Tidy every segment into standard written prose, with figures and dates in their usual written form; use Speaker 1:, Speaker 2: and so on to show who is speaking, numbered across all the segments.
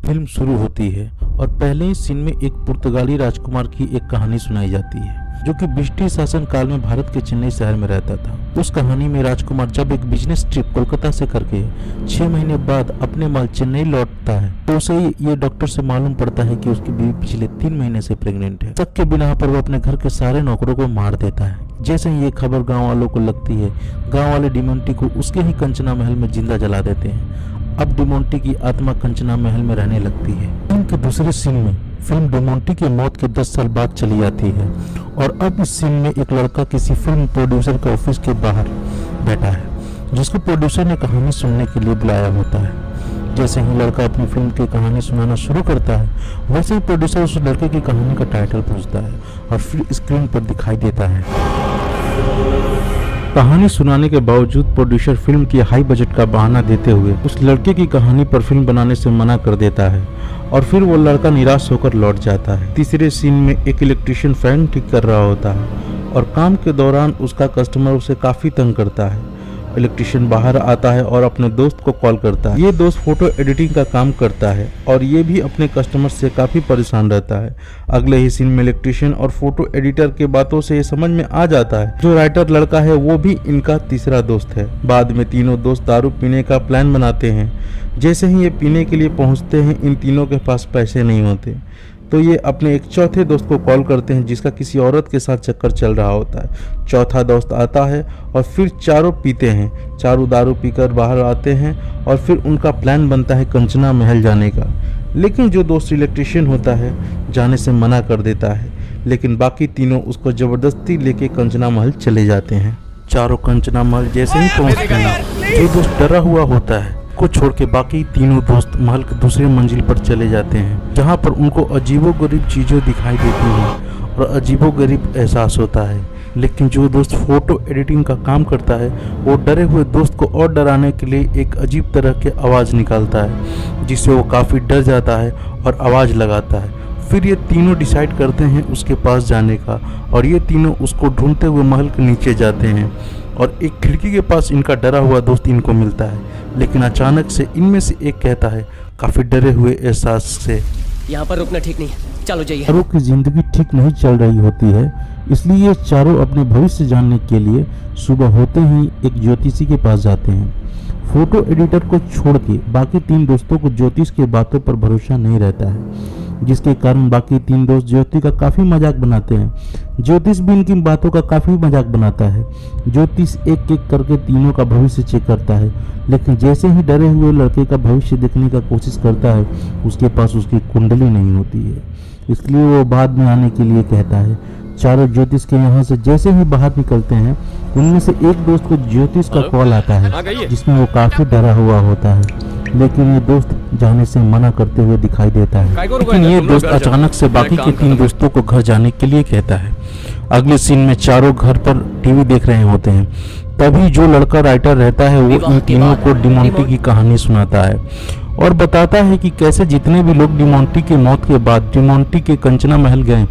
Speaker 1: Film शुरू होती है और पहले ही सीन में एक पुर्तगाली राजकुमार की एक कहानी सुनाई जाती है जो कि ब्रिटिश शासन काल में भारत के चेन्नई शहर में रहता था। उस कहानी में राजकुमार जब एक बिजनेस ट्रिप कोलकाता से करके 6 महीने बाद अपने माल चेन्नई लौटता है तो उसे ये डॉक्टर से मालूम पड़ता है कि उसकी बीवी पिछले 3 महीने से प्रेग्नेंट है। शक के बिना पर वो अपने घर के सारे नौकरों को मार देता है। जैसे ही ये खबर गाँव वालों को लगती है, गाँव वाले डिमोंटी को उसके ही कंचना महल में जिंदा जला देते हैं। अब डिमोंटी की आत्मा कंचना महल में रहने लगती है। इनके दूसरे सीन में फिल्म डिमोंटी की मौत के 10 साल बाद चली जाती है और अब इस सीन में एक लड़का किसी फिल्म प्रोड्यूसर के ऑफिस के बाहर बैठा है जिसको प्रोड्यूसर ने कहानी सुनने के लिए बुलाया होता है। जैसे ही लड़का अपनी फिल्म की कहानी सुनाना शुरू करता है वैसे ही प्रोड्यूसर उस लड़के की कहानी का टाइटल पूछता है और फिर स्क्रीन पर दिखाई देता है। कहानी सुनाने के बावजूद प्रोड्यूसर फिल्म की हाई बजट का बहाना देते हुए उस लड़के की कहानी पर फिल्म बनाने से मना कर देता है और फिर वो लड़का निराश होकर लौट जाता है। तीसरे सीन में एक इलेक्ट्रिशियन फैन ठीक कर रहा होता है और काम के दौरान उसका कस्टमर उसे काफी तंग करता है। इलेक्ट्रिशियन बाहर आता है और अपने दोस्त को कॉल करता है। ये दोस्त फोटो एडिटिंग का काम करता है और ये भी अपने कस्टमर से काफी परेशान रहता है। अगले ही सीन में इलेक्ट्रिशियन और फोटो एडिटर के बातों से ये समझ में आ जाता है जो राइटर लड़का है वो भी इनका तीसरा दोस्त है। बाद में तीनों दोस्त दारू पीने का प्लान बनाते हैं। जैसे ही ये पीने के लिए पहुंचते हैं इन तीनों के पास पैसे नहीं होते तो ये अपने एक चौथे दोस्त को कॉल करते हैं जिसका किसी औरत के साथ चक्कर चल रहा होता है। चौथा दोस्त आता है और फिर चारों पीते हैं। चारों दारू पीकर बाहर आते हैं और फिर उनका प्लान बनता है कंचना महल जाने का। लेकिन जो दोस्त इलेक्ट्रिशियन होता है जाने से मना कर देता है, लेकिन बाकी तीनों उसको ज़बरदस्ती लेके कंचना महल चले जाते हैं। चारों कंचना महल जैसे ही पहुँचते हैं जो दोस्त डरा हुआ होता है को छोड़ के बाकी तीनों दोस्त महल के दूसरे मंजिल पर चले जाते हैं जहां पर उनको अजीबोगरीब चीज़ें दिखाई देती हैं और अजीबोगरीब एहसास होता है। लेकिन जो दोस्त फोटो एडिटिंग का काम करता है वो डरे हुए दोस्त को और डराने के लिए एक अजीब तरह के आवाज़ निकालता है जिससे वो काफ़ी डर जाता है और आवाज़ लगाता है। फिर ये तीनों डिसाइड करते हैं उसके पास जाने का और ये तीनों उसको ढूंढते हुए महल के नीचे जाते हैं और एक खिड़की के पास इनका डरा हुआ दोस्त इनको मिलता है। लेकिन अचानक से इनमें से एक कहता है काफी डरे हुए एहसास से,
Speaker 2: यहाँ पर रुकना ठीक नहीं है, चलो जाइए।
Speaker 1: चारों की जिंदगी ठीक नहीं चल रही होती है, इसलिए ये चारों अपने भविष्य जानने के लिए सुबह होते ही एक ज्योतिषी के पास जाते हैं। फोटो एडिटर को छोड़ के बाकी 3 दोस्तों को ज्योतिष की बातों पर भरोसा नहीं रहता है जिसके कारण बाकी 3 दोस्त ज्योतिष का काफ़ी मजाक बनाते हैं। ज्योतिष भी इनकी बातों का काफ़ी मजाक बनाता है। ज्योतिष एक एक करके तीनों का भविष्य चेक करता है, लेकिन जैसे ही डरे हुए लड़के का भविष्य देखने का कोशिश करता है उसके पास उसकी कुंडली नहीं होती है, इसलिए वो बाद में आने के लिए कहता है। चारों ज्योतिष के यहाँ से जैसे ही बाहर निकलते हैं उनमें से एक दोस्त को ज्योतिष का कॉल आता है जिसमें वो काफ़ी डरा हुआ होता है, लेकिन ये दोस्त जाने से मना करते हुए दिखाई देता है। लेकिन ये दोस्त अचानक से बाकी के 3 दोस्तों को घर जाने के लिए कहता है। अगले सीन में चारों घर पर टीवी देख रहे होते हैं। तभी जो लड़का राइटर रहता है वो इन तीनों को डिमोंटी की कहानी सुनाता है और बताता है कि कैसे जितने भी लोग डिमोंटी की मौत के बाद डिमोंटी के कंचना महल गए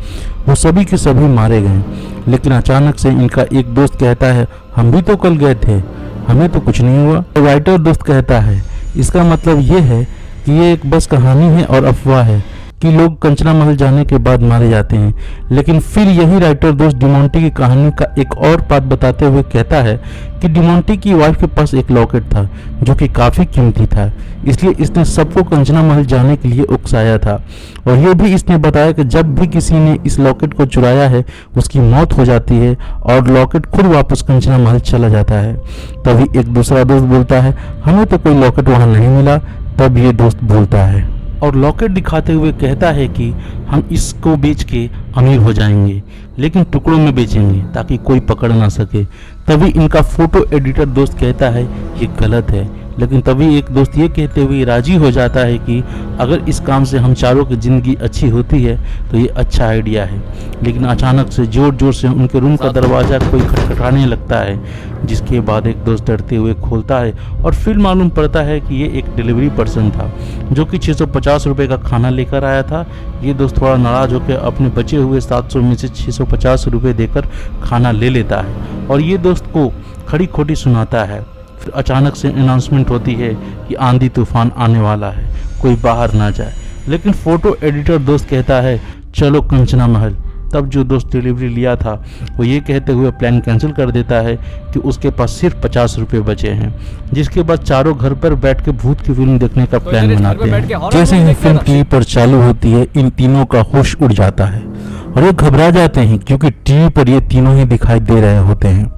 Speaker 1: वो सभी के सभी मारे गए। लेकिन अचानक से इनका एक दोस्त कहता है हम भी तो कल गए थे, हमें तो कुछ नहीं हुआ। राइटर दोस्त कहता है इसका मतलब ये है कि ये एक बस कहानी है और अफवाह है कि लोग कंचना महल जाने के बाद मारे जाते हैं। लेकिन फिर यही राइटर दोस्त डिमोंटी की कहानी का एक और बात बताते हुए कहता है कि डिमोंटी की वाइफ के पास एक लॉकेट था जो कि काफ़ी कीमती था, इसलिए इसने सबको कंचना महल जाने के लिए उकसाया था। और ये भी इसने बताया कि जब भी किसी ने इस लॉकेट को चुराया है उसकी मौत हो जाती है और लॉकेट खुद वापस कंचना महल चला जाता है। तभी एक दूसरा दोस्त बोलता है हमें तो कोई लॉकेट वहाँ नहीं मिला। तब ये दोस्त बोलता है और लॉकेट दिखाते हुए कहता है कि हम इसको बेच के अमीर हो जाएंगे, लेकिन टुकड़ों में बेचेंगे ताकि कोई पकड़ ना सके। तभी इनका फोटो एडिटर दोस्त कहता है ये गलत है, लेकिन तभी एक दोस्त ये कहते हुए राजी हो जाता है कि अगर इस काम से हम चारों की ज़िंदगी अच्छी होती है तो ये अच्छा आइडिया है। लेकिन अचानक से ज़ोर ज़ोर से उनके रूम का दरवाज़ा कोई खटखटाने लगता है, जिसके बाद एक दोस्त डरते हुए खोलता है और फिर मालूम पड़ता है कि ये एक डिलीवरी पर्सन था जो कि 650 रुपये का खाना लेकर आया था। ये दोस्त थोड़ा नाराज़ होकर अपने बचे हुए 700 में से 650 रुपये देकर खाना ले लेता है और ये दोस्त को खड़ी खोटी सुनाता है। फिर अचानक से अनाउंसमेंट होती है कि आंधी तूफान आने वाला है, कोई बाहर ना जाए। लेकिन फोटो एडिटर दोस्त कहता है चलो कंचना महल। तब जो दोस्त डिलीवरी लिया था वो ये कहते हुए प्लान कैंसिल कर देता है कि उसके पास सिर्फ 50 रुपये बचे हैं, जिसके बाद चारों घर पर बैठ के भूत की फिल्म देखने का प्लान बनाते हैं। जैसे ही फिल्म टीवी पर चालू होती है इन तीनों का होश उड़ जाता है और ये घबरा जाते हैं क्योंकि टीवी पर ये तीनों ही दिखाई दे रहे होते हैं।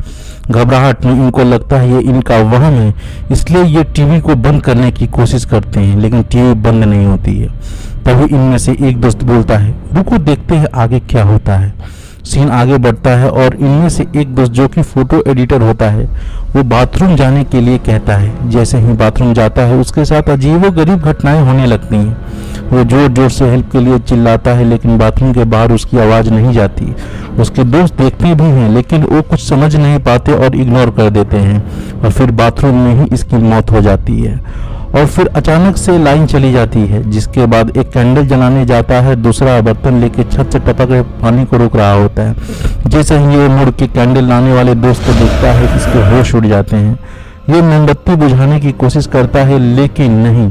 Speaker 1: घबराहट में इनको लगता है ये इनका वहम है, इसलिए ये टीवी को बंद करने की कोशिश करते हैं, लेकिन टीवी बंद नहीं होती है। तभी इनमें से एक दोस्त बोलता है रुको देखते हैं आगे क्या होता है। सीन आगे बढ़ता है और इनमें से एक दोस्त जो कि फोटो एडिटर होता है वो बाथरूम जाने के लिए कहता है। जैसे ही बाथरूम जाता है उसके साथ अजीबोगरीब घटनाएं होने लगती हैं। वो जोर जोर से हेल्प के लिए चिल्लाता है लेकिन बाथरूम के बाहर उसकी आवाज़ नहीं जाती। उसके दोस्त देखते भी हैं लेकिन वो कुछ समझ नहीं पाते और इग्नोर कर देते हैं और फिर बाथरूम में ही इसकी मौत हो जाती है। और फिर अचानक से लाइन चली जाती है, जिसके बाद एक कैंडल जलाने जाता है, दूसरा बर्तन लेके छत से टपक रहे पानी को रोक रहा होता है। जैसे ही ये मुड़ के कैंडल लाने वाले दोस्त को देखता है इसके होश उड़ जाते हैं। ये मोमबत्ती बुझाने की कोशिश करता है लेकिन नहीं,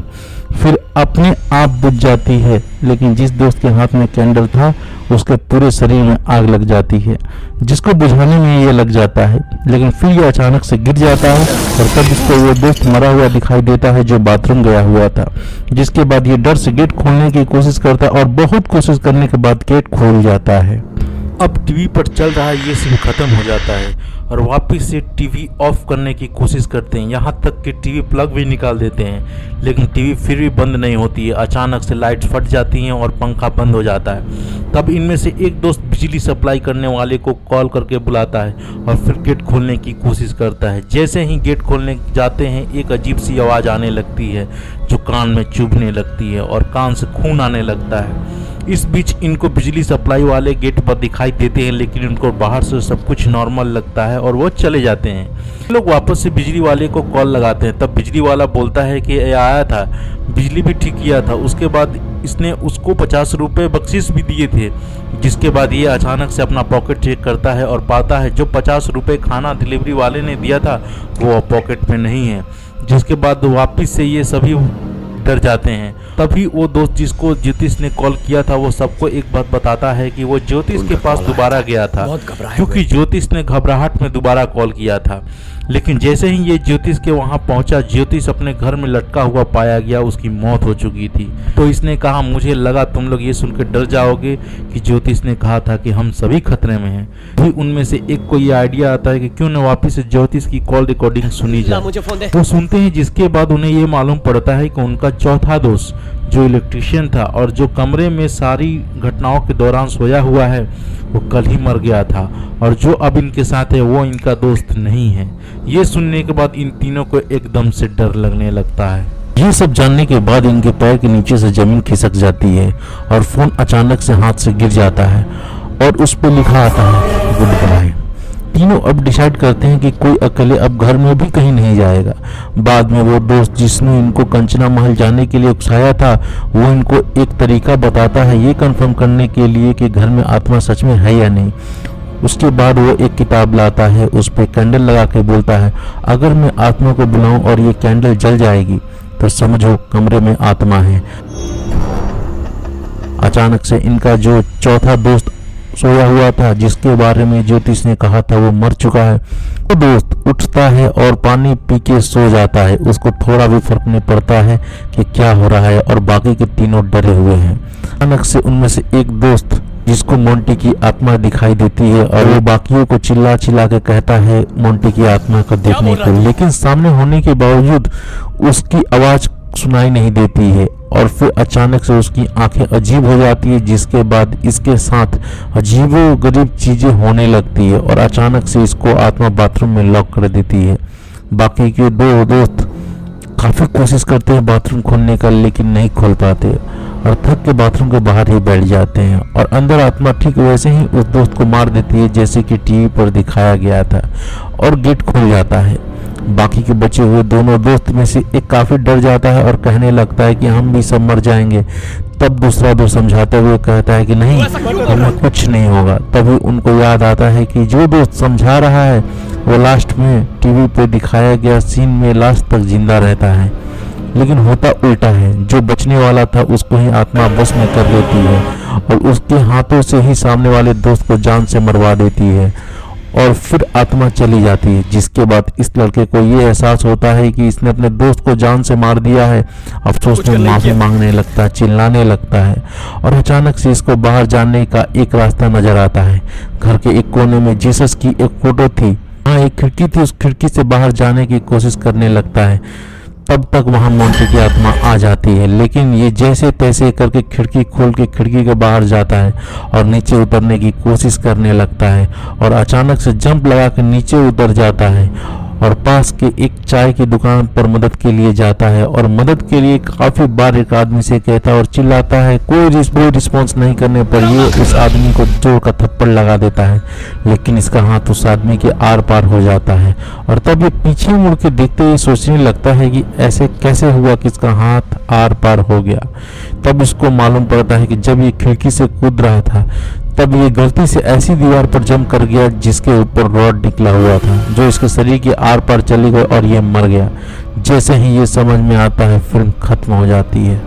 Speaker 1: फिर अपने आप बुझ जाती है। लेकिन जिस दोस्त के हाथ में कैंडल था उसके पूरे शरीर में आग लग जाती है, जिसको बुझाने में ये लग जाता है, लेकिन फिर ये अचानक से गिर जाता है और तब इसको वो दोस्त मरा हुआ दिखाई देता है जो बाथरूम गया हुआ था। जिसके बाद ये डर से गेट खोलने की कोशिश करता है और बहुत कोशिश करने के बाद गेट खोल जाता है। अब टीवी पर चल रहा ये सीन खत्म हो जाता है और वापस से टीवी ऑफ करने की कोशिश करते हैं, यहाँ तक कि टीवी प्लग भी निकाल देते हैं, लेकिन टीवी फिर भी बंद नहीं होती है। अचानक से लाइट फट जाती हैं और पंखा बंद हो जाता है। तब इनमें से एक दोस्त बिजली सप्लाई करने वाले को कॉल करके बुलाता है और फिर गेट खोलने की कोशिश करता है। जैसे ही गेट खोलने जाते हैं एक अजीब सी आवाज़ आने लगती है जो कान में चुभने लगती है और कान से खून आने लगता है। इस बीच इनको बिजली सप्लाई वाले गेट पर दिखाई देते हैं, लेकिन उनको बाहर से सब कुछ नॉर्मल लगता है और वो चले जाते हैं। लोग वापस से बिजली वाले को कॉल लगाते हैं। तब बिजली वाला बोलता है कि ये आया था, बिजली भी ठीक किया था, उसके बाद इसने उसको 50 रुपये बख्शिश भी दिए थे। जिसके बाद ये अचानक से अपना पॉकेट चेक करता है और पाता है जो 50 रुपये खाना डिलीवरी वाले ने दिया था वो पॉकेट में नहीं है। जिसके बाद वापस से ये सभी डर जाते हैं। तभी वो दोस्त जिसको ज्योतिष ने कॉल किया था वो सबको एक बात बताता है कि वो ज्योतिष के पास दोबारा गया था, क्योंकि ज्योतिष ने घबराहट में दोबारा कॉल किया था। लेकिन जैसे ही ये ज्योतिष के वहां पहुंचा, ज्योतिष अपने घर में लटका हुआ पाया गया, उसकी मौत हो चुकी थी। तो इसने कहा मुझे लगा तुम लोग ये सुनकर डर जाओगे कि ज्योतिष ने कहा था कि हम सभी खतरे में हैं। फिर उनमें से एक को ये आइडिया आता है कि क्यों न वापिस से ज्योतिष की कॉल रिकॉर्डिंग सुनी जाए। वो सुनते हैं, जिसके बाद उन्हें ये मालूम पड़ता है कि उनका चौथा दोस्त जो इलेक्ट्रिशियन था और जो कमरे में सारी घटनाओं के दौरान सोया हुआ है वो कल ही मर गया था और जो अब इनके साथ है वो इनका दोस्त नहीं है। ये सुनने के बाद इन तीनों को एकदम से डर लगने लगता है। ये सब जानने के बाद इनके पैर के नीचे से जमीन खिसक जाती है और फोन अचानक से हाथ से गिर जाता है और उस पर लिखा आता है गुड बाय। तीनों अब डिसाइड करते हैं कि कोई अकेले अब घर में भी कहीं नहीं जाएगा। बाद में वो दोस्त जिसने इनको कंचना महल जाने के लिए उकसाया था वो इनको एक तरीका बताता है ये कंफर्म करने के लिए कि घर में आत्मा सच में है या नहीं। उसके बाद वो एक किताब लाता है, उस पर कैंडल लगा के बोलता है अगर मैं आत्मा को बुलाऊं और ये कैंडल जल जाएगी तो समझो कमरे में आत्मा है। अचानक से इनका जो चौथा दोस्त सोया हुआ था जिसके बारे में ज्योतिष ने कहा था वो मर चुका है। वो दोस्त उठता है और पानी पी के सो जाता है। उसको थोड़ा भी फर्क नहीं पड़ता है कि क्या हो रहा है और बाकी के तीनों डरे हुए हैं। अचानक से उनमें से एक दोस्त जिसको मोंटी की आत्मा दिखाई देती है और वो बाकियों को चिल्ला चिल्ला के कहता है मोंटी की आत्मा को देखने को, लेकिन सामने होने के बावजूद उसकी आवाज सुनाई नहीं देती है और फिर अचानक से उसकी आंखें अजीब हो जाती है। जिसके बाद इसके साथ अजीबोगरीब चीजें होने लगती है और अचानक से इसको आत्मा बाथरूम में लॉक कर देती है। बाकी के दो दोस्त काफी कोशिश करते हैं बाथरूम खोलने का लेकिन नहीं खोल पाते और थक के बाथरूम के बाहर ही बैठ जाते हैं और अंदर आत्मा ठीक वैसे ही उस दोस्त को मार देती है जैसे कि टीवी पर दिखाया गया था और गेट खुल जाता है। बाकी के बचे हुए दोनों दोस्त में से एक काफी डर जाता है और कहने लगता है कि हम भी सब मर जाएंगे। तब दूसरा दोस्त समझाते हुए कहता है कि नहीं, हमें कुछ नहीं होगा। तभी उनको याद आता है कि जो दोस्त समझा रहा है वो लास्ट में टीवी पे दिखाया गया सीन में लास्ट तक जिंदा रहता है लेकिन होता उल्टा है। जो बचने वाला था उसको ही आत्मा बस में कर लेती है और उसके हाथों से ही सामने वाले दोस्त को जान से मरवा देती है और फिर आत्मा चली जाती है। जिसके बाद इस लड़के को ये एहसास होता है कि इसने अपने दोस्त को जान से मार दिया है। अफसोस में माफी मांगने लगता है, चिल्लाने लगता है और अचानक से इसको बाहर जाने का एक रास्ता नजर आता है। घर के एक कोने में जीसस की एक फोटो थी, हाँ एक खिड़की थी, उस खिड़की से बाहर जाने की कोशिश करने लगता है। तब तक वहां मोंटी की आत्मा आ जाती है, लेकिन ये जैसे तैसे करके खिड़की खोल के खिड़की के बाहर जाता है और नीचे उतरने की कोशिश करने लगता है और अचानक से जंप लगा के नीचे उतर जाता है और पास के एक चाय की दुकान पर मदद के लिए जाता है और मदद के लिए काफी बार एक आदमी से कहता है और चिल्लाता है। कोई रिस्पॉन्स नहीं करने पर ये उस आदमी को जोर का थप्पड़ लगा देता है, लेकिन इसका हाथ उस आदमी के आर पार हो जाता है और तब ये पीछे मुड़ के देखते हुए सोचने लगता है कि ऐसे कैसे हुआ कि इसका हाथ आर पार हो गया। तब इसको मालूम पड़ता है कि जब ये खिड़की से कूद रहा था तब ये गलती से ऐसी दीवार पर जंप कर गया जिसके ऊपर रॉड निकला हुआ था, जो इसके शरीर के आर पार चली गई और ये मर गया। जैसे ही ये समझ में आता है फिल्म खत्म हो जाती है।